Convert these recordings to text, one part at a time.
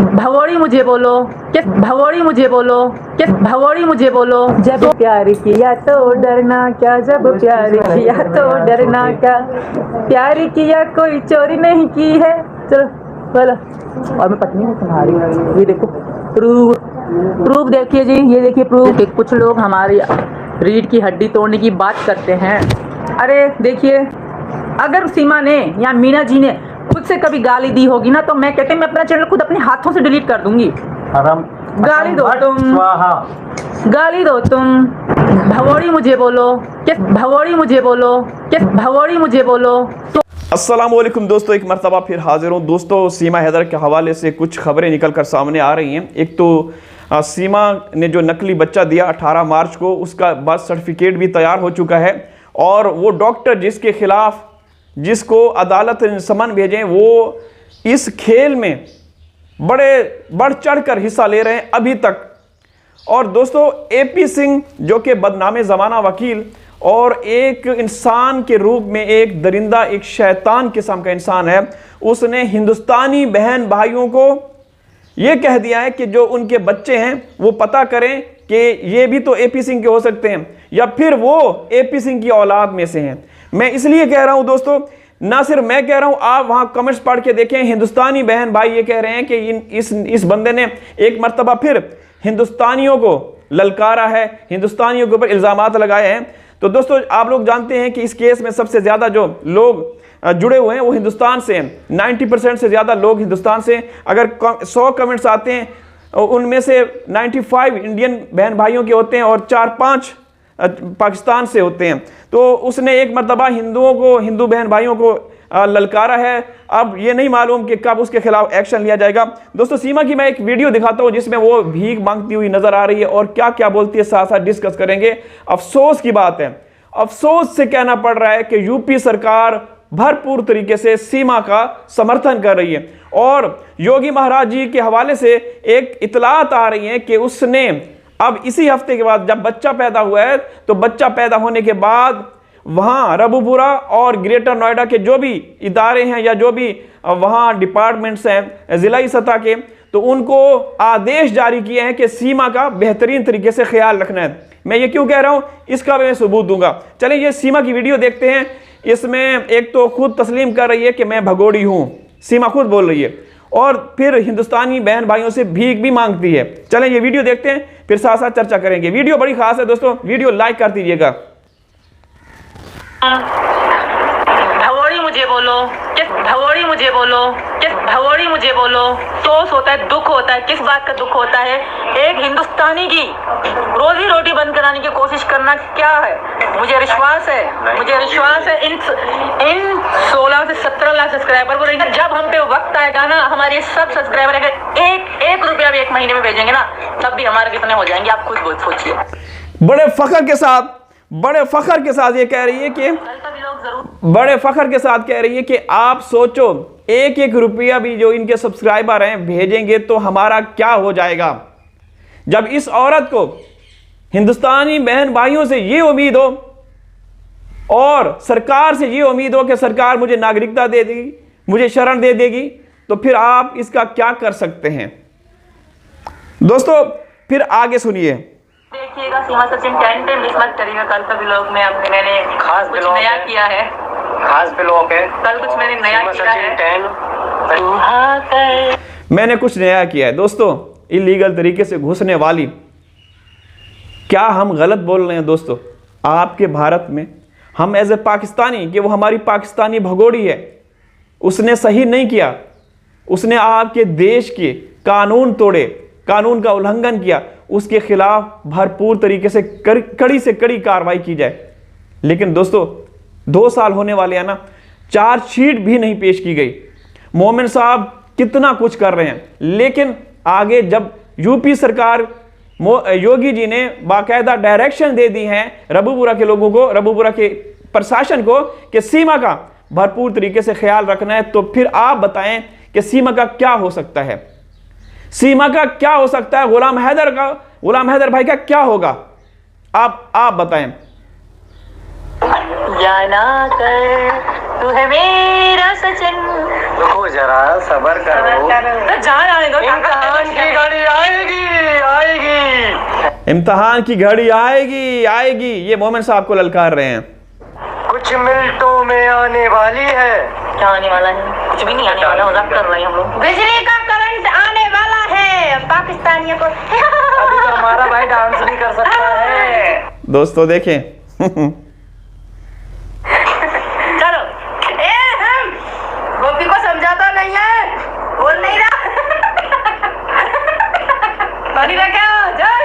भगोड़ी मुझे बोलो, किस भगोड़ी मुझे बोलो, किस भगोड़ी मुझे बोलो। जब प्यार किया तो डरना क्या, जब प्यार किया तो डरना क्या, प्यार किया कोई चोरी नहीं की है। चलो बोलो। और मैं पत्नी हूँ तुम्हारी, ये देखो प्रूफ, प्रूफ देखिए जी, ये देखिए प्रूफ। कुछ लोग हमारी रीढ़ की हड्डी तोड़ने की बात करते हैं। अरे देखिए, अगर सीमा ने या मीना जी ने खुद से कभी गाली दी होगी ना, तो मैं कहते हैं मैं अपना चैनल खुद अपने हाथों से डिलीट कर दूंगी। गाली दो तुम, गाली दो तुम। भगोड़ी मुझे बोलो, किस भगोड़ी मुझे बोलो, किस भगोड़ी मुझे बोलो। तो अस्सलामुअलैकुम दोस्तों, एक मरतबा फिर हाजिर हूँ। दोस्तों, सीमा हैदर के हवाले से कुछ खबरें निकल कर सामने आ रही हैं। एक तो सीमा ने जो नकली बच्चा दिया 18 मार्च को, उसका बर्थ सर्टिफिकेट भी तैयार हो चुका है। और वो डॉक्टर जिसके खिलाफ जिसको अदालत ने समन भेजे, वो इस खेल में बढ़ चढ़ कर हिस्सा ले रहे हैं अभी तक। और दोस्तों, एपी सिंह जो कि बदनामे ज़माना वकील और एक इंसान के रूप में एक दरिंदा, एक शैतान किस्म का इंसान है, उसने हिंदुस्तानी बहन भाइयों को ये कह दिया है कि जो उनके बच्चे हैं वो पता करें कि ये भी तो एपी सिंह के हो सकते हैं या फिर वो एपी सिंह की औलाद में से हैं। मैं इसलिए कह रहा हूं दोस्तों, ना सिर्फ मैं कह रहा हूं, आप वहां कमेंट्स पढ़ के देखें। हिंदुस्तानी बहन भाई ये कह रहे हैं कि इस बंदे ने एक मर्तबा फिर हिंदुस्तानियों को ललकारा है, हिंदुस्तानियों के ऊपर इल्जामात लगाए हैं। तो दोस्तों, आप लोग जानते हैं कि इस केस में सबसे ज्यादा जो लोग जुड़े हुए हैं वो हिंदुस्तान से हैं। 90% से ज्यादा लोग हिंदुस्तान से। अगर 100 कमेंट्स आते हैं उनमें से 95 इंडियन बहन भाइयों के होते हैं और 4-5 पाकिस्तान से होते हैं। तो उसने एक मर्तबा हिंदुओं को, हिंदू बहन भाइयों को ललकारा है। अब ये नहीं मालूम कि कब उसके खिलाफ एक्शन लिया जाएगा। दोस्तों, सीमा की मैं एक वीडियो दिखाता हूं जिसमें वो भीख मांगती हुई नजर आ रही है और क्या क्या बोलती है, साथ साथ डिस्कस करेंगे। अफसोस की बात है, अफसोस से कहना पड़ रहा है कि यूपी सरकार भरपूर तरीके से सीमा का समर्थन कर रही है। और योगी महाराज जी के हवाले से एक इतलात आ रही है कि उसने अब इसी हफ्ते के बाद जब बच्चा पैदा हुआ है, तो बच्चा पैदा होने के बाद वहां रबुपुरा और ग्रेटर नोएडा के जो भी इदारे हैं या जो भी वहां डिपार्टमेंट्स हैं जिलाई सतह के, तो उनको आदेश जारी किए हैं कि सीमा का बेहतरीन तरीके से ख्याल रखना है। मैं ये क्यों कह रहा हूं, इसका मैं सबूत दूंगा। चलिए ये सीमा की वीडियो देखते हैं। इसमें एक तो खुद तस्लीम कर रही है कि मैं भगोड़ी हूं, सीमा खुद बोल रही है, और फिर हिंदुस्तानी बहन भाइयों से भीख भी मांगती है। चलें ये वीडियो देखते हैं, फिर साथ साथ चर्चा करेंगे। वीडियो बड़ी खास है दोस्तों, वीडियो लाइक कर दीजिएगा। भगोड़ी मुझे बोलो, किस भगोड़ी मुझे बोलो, किस भगोड़ी मुझे बोलो। अफसोस होता है, दुख होता है। किस बात का दुख होता है? एक हिंदुस्तानी की रोजी रोटी बंद कराने की कोशिश करना क्या है? मुझे विश्वास है इन 16 से 17 लाख सब्सक्राइबर को रहेंगे। जब हम पे वक्त आएगा ना, हमारे सब सब्सक्राइबर अगर एक रुपया भी 1 महीने में भेजेंगे ना, तब भी हमारे कितने हो जाएंगे, आप खुद सोचिए। बड़े फख्र के साथ ये कह रही है कि बड़े फख्र के साथ कह रही है कि आप सोचो, एक रुपया भी जो इनके सब्सक्राइबर हैं भेजेंगे तो हमारा क्या हो जाएगा। जब इस औरत को हिंदुस्तानी बहन भाइयों से ये उम्मीद हो और सरकार से ये उम्मीद हो कि सरकार मुझे नागरिकता दे देगी, मुझे शरण दे देगी, तो फिर आप इसका क्या कर सकते हैं। दोस्तों, फिर आगे सुनिए। देखिएगा, सीमा सचिन 10 पे मिस मत करिएगा। कल का व्लॉग में मैंने खास कुछ नया किया है, खास व्लॉग है। कल कुछ मैंने नया किया है, मैंने कुछ नया किया है। दोस्तों, इलीगल तरीके से घुसने वाली, क्या हम गलत बोल रहे हैं दोस्तों? आपके भारत में हम एज ए पाकिस्तानी, कि वो हमारी पाकिस्तानी भगोड़ी है, उसने सही नहीं किया। उसने आपके देश के कानून तोड़े, कानून का उल्लंघन किया, उसके खिलाफ भरपूर तरीके से कड़ी से कड़ी कार्रवाई की जाए। लेकिन दोस्तों, 2 साल होने वाले हैं ना, चार्जशीट भी नहीं पेश की गई। मोमिन साहब कितना कुछ कर रहे हैं, लेकिन आगे जब यूपी सरकार, योगी जी ने बाकायदा डायरेक्शन दे दी है रबुपुरा के लोगों को, रबुपुरा के प्रशासन को, कि सीमा का भरपूर तरीके से ख्याल रखना है, तो फिर आप बताएं कि सीमा का क्या हो सकता है। सीमा का क्या हो सकता है? गुलाम हैदर भाई का क्या होगा? आप बताएं। जाना कर तू है मेरा सचिन। रुको जरा, सबर करो। तो जान आने दो। इम्तिहान की घड़ी आएगी आएगी। इम्तिहान की घड़ी आएगी आएगी, ये मोमिन साहब को ललकार रहे हैं। कुछ मिनटों में आने वाली है। क्या आने वाला है? कुछ भी नहीं आने वाला, मजाक कर रहे हैं हम लोग। बिजली का करंट आने वाला है पाकिस्तानियों को। अभी तो हमारा भाई डांस भी कर सकता है। दोस्तों देखें चलो, गोपी को समझाता नहीं है, बोल नहीं रहा। पानी रखा, चल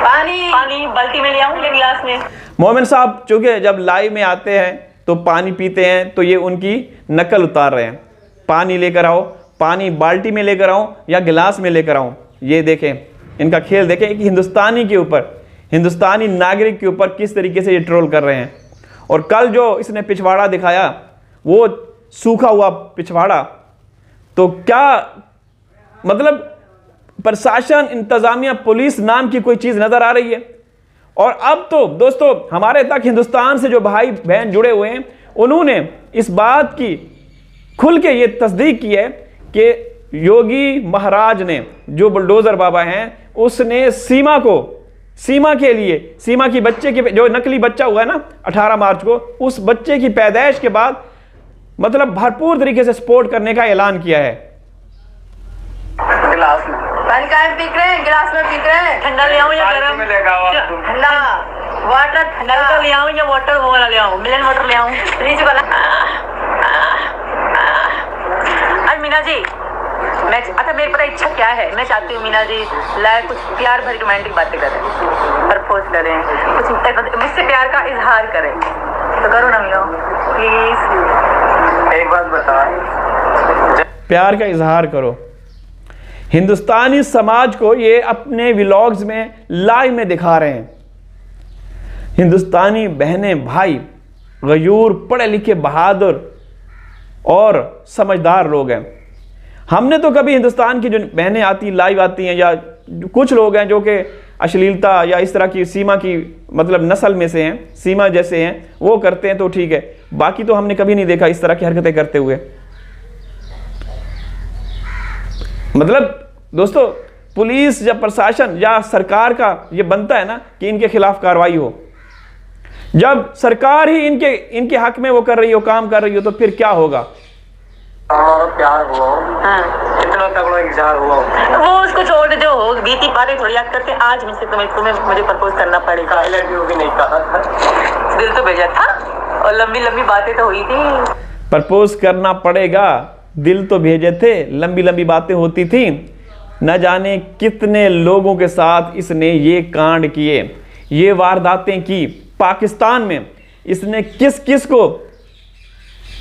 पानी पानी बाल्टी में ले आऊं या गिलास में? मोमिन साहब चूंकि जब लाइव में आते हैं तो पानी पीते हैं, तो ये उनकी नकल उतार रहे हैं। पानी लेकर आओ, पानी बाल्टी में लेकर आओ या गिलास में लेकर आओ। ये देखें, इनका खेल देखें कि हिंदुस्तानी के ऊपर, हिंदुस्तानी नागरिक के ऊपर किस तरीके से ये ट्रोल कर रहे हैं। और कल जो इसने पिछवाड़ा दिखाया, वो सूखा हुआ पिछवाड़ा, तो क्या मतलब प्रशासन, इंतजामिया, पुलिस नाम की कोई चीज़ नज़र आ रही है? और अब तो दोस्तों हमारे तक हिंदुस्तान से जो भाई बहन जुड़े हुए हैं, उन्होंने इस बात की खुल के ये तस्दीक की है कि योगी महाराज ने, जो बुलडोज़र बाबा हैं, उसने सीमा को, सीमा के लिए, सीमा की बच्चे के जो नकली बच्चा हुआ है ना 18 मार्च को, उस बच्चे की पैदाइश के बाद मतलब भरपूर तरीके से सपोर्ट करने का ऐलान किया है। गिलास में पानी का पीक रहे हैं, गिलास में पीक रहे हैं। ठंडा ले आऊं या गरम? ठंडा वाटर, ठंडा का ले आऊं या वाटर वो वाला ले आऊं? मिलन वाटर ले आऊं? फ्रिज वाला? आज मीना जी, मैं अच्छा मेरी पता इच्छा क्या है, मैं चाहती हूँ मीना जी लाए कुछ प्यार भरी रोमांटिक बातें करें, प्रपोज करें, कुछ मुझसे प्यार का इजहार करें, तो करो ना मीना प्लीज। एक बात बता, प्यार का इजहार करो। हिंदुस्तानी समाज को ये अपने व्लॉग्स में लाइव में दिखा रहे हैं। हिंदुस्तानी बहनें भाई गयूर, पढ़े लिखे, बहादुर और समझदार लोग हैं। हमने तो कभी हिंदुस्तान की जो बहनें आती लाइव आती हैं, या कुछ लोग हैं जो कि अश्लीलता या इस तरह की सीमा की मतलब नस्ल में से हैं, सीमा जैसे हैं, वो करते हैं तो ठीक है, बाकी तो हमने कभी नहीं देखा इस तरह की हरकतें करते हुए। मतलब दोस्तों पुलिस या प्रशासन या सरकार का ये बनता है ना कि इनके खिलाफ कार्रवाई हो। जब सरकार ही इनके हक में वो कर रही हो, काम कर रही हो, तो फिर क्या होगा? हमारा प्यार हुआ, हाँ। कितना तगड़ा इजहार हुआ। वो उसको छोड़ दे, जो हो बीती बातें थोड़ी याद करते। आज मुझसे तुम्हें मुझे प्रपोज करना पड़ेगा। आई लव यू भी नहीं कहा था, दिल तो भेजा था और लंबी लंबी बातें तो हुई थी। प्रपोज करना पड़ेगा, दिल तो भेजे थे, लंबी लंबी बातें होती थी। न जाने कितने लोगों के साथ इसने ये कांड किए, ये वारदातें की। पाकिस्तान में इसने किस किस को,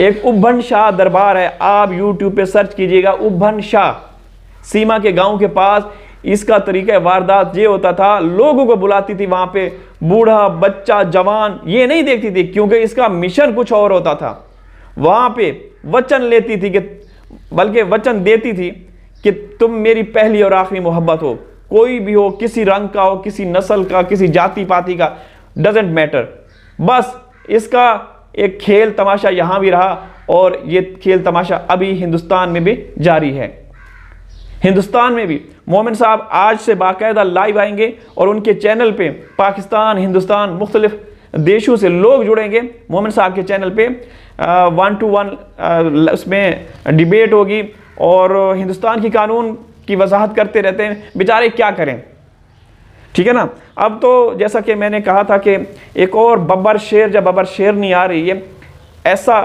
एक उब्बन शाह दरबार है, आप यूट्यूब पे सर्च कीजिएगा, उब्बन शाह, सीमा के गांव के पास इसका तरीका वारदात ये होता था। लोगों को बुलाती थी वहां पे, बूढ़ा बच्चा जवान ये नहीं देखती थी, क्योंकि इसका मिशन कुछ और होता था। वहां पे वचन लेती थी कि, बल्कि वचन देती थी कि तुम मेरी पहली और आखिरी मोहब्बत हो, कोई भी हो, किसी रंग का हो, किसी नस्ल का, किसी जाति पाति का, डजेंट मैटर। बस इसका एक खेल तमाशा यहाँ भी रहा और ये खेल तमाशा अभी हिंदुस्तान में भी जारी है। हिंदुस्तान में भी मोमिन साहब आज से बाकायदा लाइव आएंगे और उनके चैनल पे पाकिस्तान, हिंदुस्तान, मुख्तलिफ देशों से लोग जुड़ेंगे। मोमिन साहब के चैनल पे 1 to 1 उसमें डिबेट होगी और हिंदुस्तान की कानून की वजाहत करते रहते हैं। बेचारे क्या करें, ठीक है ना। अब तो जैसा कि मैंने कहा था कि एक और बब्बर शेर, जब बब्बर शेर नहीं आ रही है, ऐसा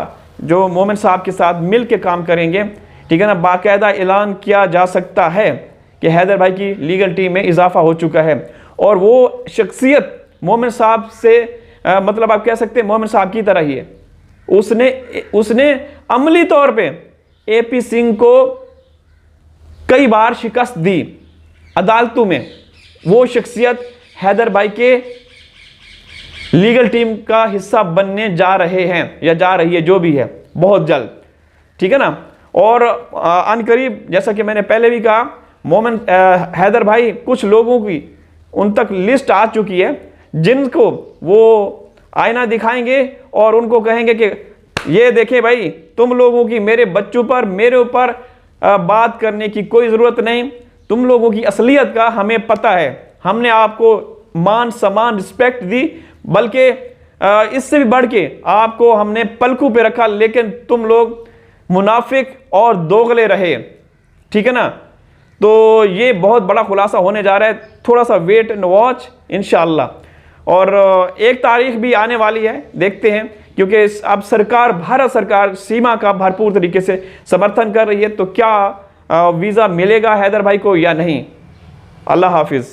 जो मोमिन साहब के साथ मिल के काम करेंगे, ठीक है ना। बाकायदा ऐलान किया जा सकता है कि हैदर भाई की लीगल टीम में इजाफा हो चुका है और वो शख्सियत मोमिन साहब से मतलब आप कह सकते हैं मोमिन साहब की तरह ही है। उसने अमली तौर पे AP सिंह को कई बार शिकस्त दी अदालतों में। वो शख्सियत हैदर भाई के लीगल टीम का हिस्सा बनने जा रहे हैं या जा रही है, जो भी है, बहुत जल्द, ठीक है ना। और अनकरीब, जैसा कि मैंने पहले भी कहा, मोमिन हैदर भाई कुछ लोगों की उन तक लिस्ट आ चुकी है जिनको वो आईना दिखाएंगे और उनको कहेंगे कि ये देखें भाई, तुम लोगों की मेरे बच्चों पर, मेरे ऊपर बात करने की कोई ज़रूरत नहीं। तुम लोगों की असलियत का हमें पता है। हमने आपको मान सम्मान रिस्पेक्ट दी, बल्कि इससे भी बढ़ के आपको हमने पलकों पे रखा, लेकिन तुम लोग मुनाफिक और दोगले रहे। ठीक है ना? तो ये बहुत बड़ा खुलासा होने जा रहा है, थोड़ा सा वेट एंड वॉच इंशाअल्लाह। और एक तारीख भी आने वाली है, देखते हैं, क्योंकि अब सरकार, भारत सरकार सीमा का भरपूर तरीके से समर्थन कर रही है। तो क्या वीज़ा मिलेगा हैदर भाई को या नहीं? अल्लाह हाफिज़।